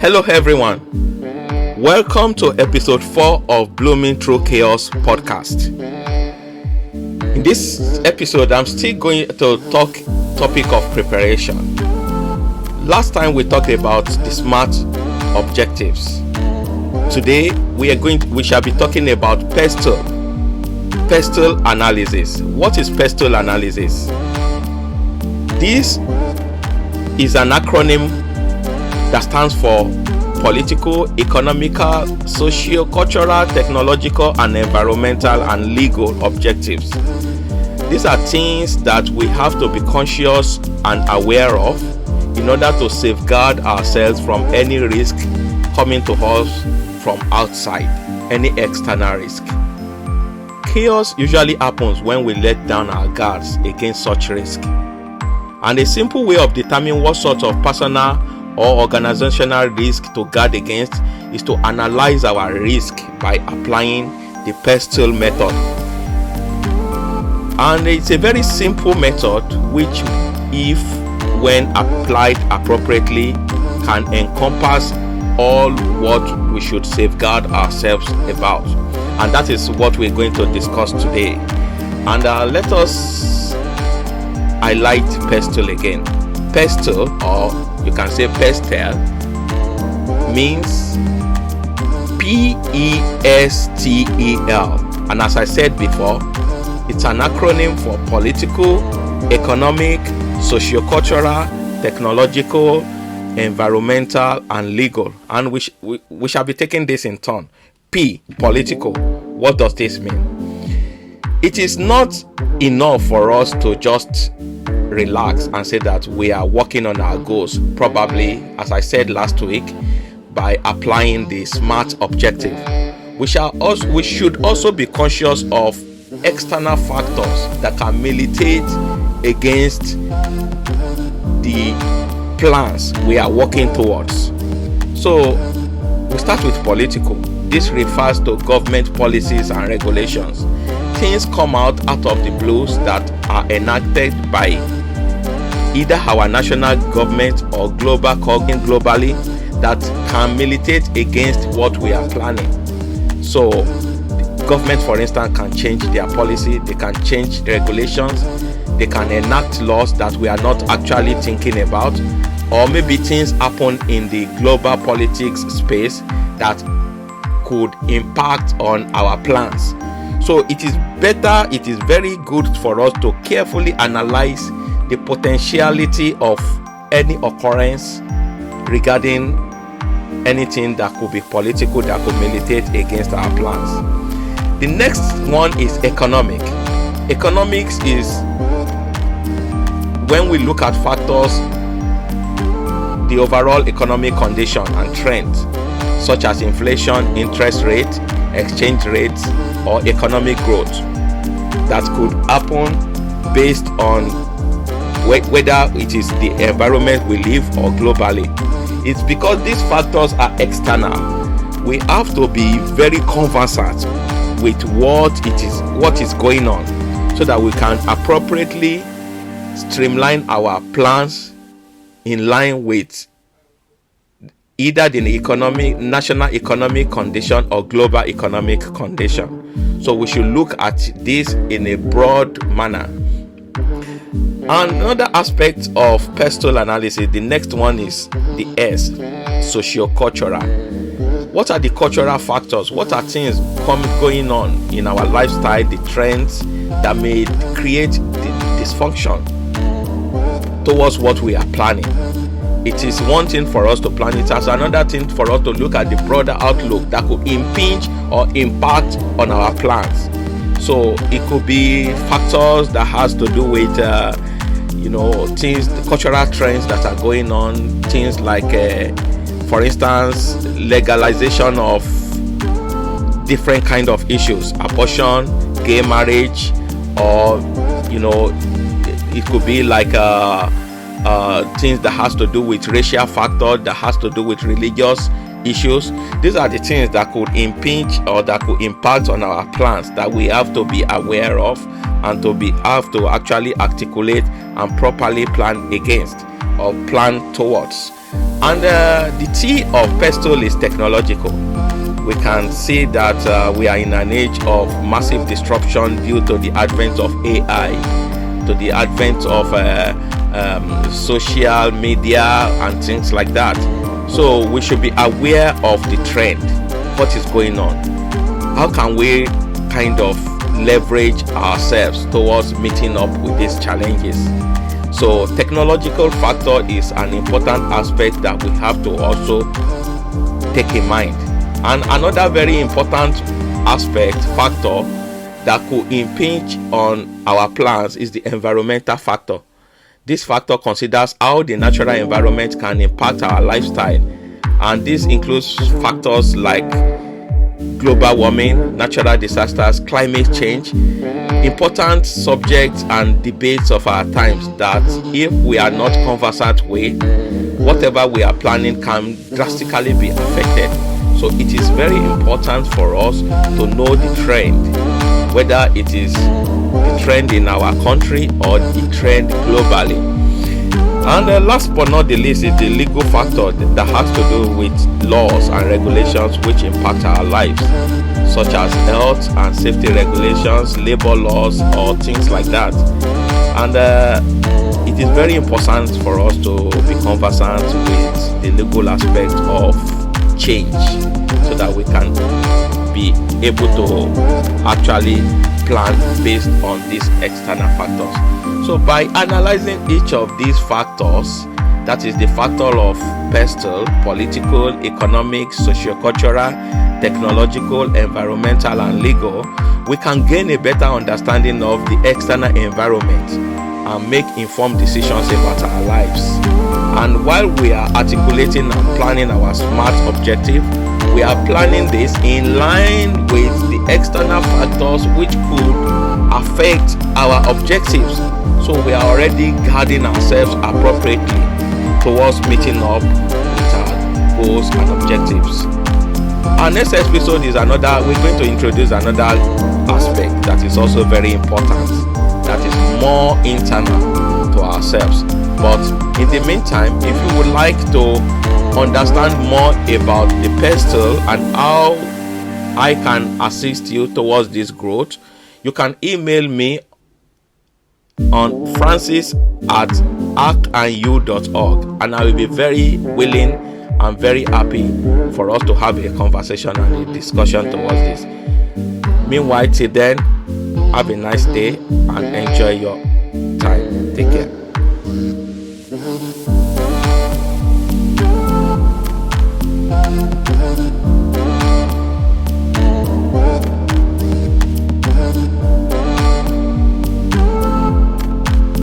Hello everyone, welcome to episode 4 of Blooming Through Chaos podcast. In this episode, I'm still going to talk topic of preparation. Last time we talked about the SMART objectives. Today we shall be talking about PESTEL analysis. What is PESTEL analysis? This is an acronym that stands for political, economical, sociocultural, technological, and environmental and legal objectives. These are things that we have to be conscious and aware of in order to safeguard ourselves from any risk coming to us from outside, any external risk. Chaos usually happens when we let down our guards against such risk. And a simple way of determining what sort of personal or organizational risk to guard against is to analyze our risk by applying the PESTEL method. And it's a very simple method which, if when applied appropriately, can encompass all what we should safeguard ourselves about. And that is what we're going to discuss today. And let us highlight PESTEL again. PESTEL, or you can say PESTEL, means PESTEL. And as I said before, it's an acronym for political, economic, sociocultural, technological, environmental, and legal. And we shall be taking this in turn. P, political. What does this mean? It is not enough for us to just relax and say that we are working on our goals, probably, as I said last week, by applying the SMART objective. We should also be conscious of external factors that can militate against the plans we are working towards. So we start with political. This refers to government policies and regulations. Things come out of the blues that are enacted by either our national government or globally that can militate against what we are planning. So government, for instance, can change their policy, they can change regulations, they can enact laws that we are not actually thinking about, or maybe things happen in the global politics space that could impact on our plans. So it is very good for us to carefully analyze the potentiality of any occurrence regarding anything that could be political, that could militate against our plans. The next one is economic. Economics is when we look at factors, the overall economic condition and trends, such as inflation, interest rate, exchange rates, or economic growth that could happen based on whether it is the environment we live or globally. It's because these factors are external. We have to be very conversant with what is going on, so that we can appropriately streamline our plans in line with either the national economic condition or global economic condition. So we should look at this in a broad manner. Another aspect of PESTEL analysis, the next one is the S, sociocultural. What are the cultural factors? What are things going on in our lifestyle, the trends that may create the dysfunction towards what we are planning? It is one thing for us to plan it, as another thing for us to look at the broader outlook that could impinge or impact on our plans. So it could be factors that has to do with things, the cultural trends that are going on, things like for instance, legalization of different kind of issues, abortion, gay marriage, or it could be like things that has to do with racial factor, that has to do with religious issues. These are the things that could impinge or that could impact on our plans that we have to be aware of and have to actually articulate and properly plan against or plan towards. And the T of PESTEL is technological. We can see that we are in an age of massive disruption due to the advent of AI, to the advent of social media and things like that. So we should be aware of the trend, what is going on. How can we kind of leverage ourselves towards meeting up with these challenges? So technological factor is an important aspect that we have to also take in mind. And another very important factor that could impinge on our plans is the environmental factor. This factor considers how the natural environment can impact our lifestyle, and this includes factors like global warming, natural disasters, climate change, important subjects and debates of our times that if we are not conversant with, whatever we are planning can drastically be affected. So it is very important for us to know the trend, whether it is the trend in our country or the trend globally. And last but not the least is the legal factor that has to do with laws and regulations which impact our lives, such as health and safety regulations, labor laws, or things like that. And it is very important for us to be conversant with the legal aspect of change so that we can be able to actually plan based on these external factors. So by analyzing each of these factors, that is the factor of PESTEL, political, economic, sociocultural, technological, environmental, and legal, we can gain a better understanding of the external environment and make informed decisions about our lives. And while we are articulating and planning our SMART objective, we are planning this in line with the external factors which could affect our objectives. So we are already guarding ourselves appropriately towards meeting up with our goals and objectives. Our next episode is we're going to introduce another aspect that is also very important, that is more internal to ourselves. But in the meantime, if you would like to understand more about the PESTEL and how I can assist you towards this growth, you can email me on francis@actandyou.org, and I will be very willing and very happy for us to have a conversation and a discussion towards this. Meanwhile, till then, have a nice day and enjoy your time.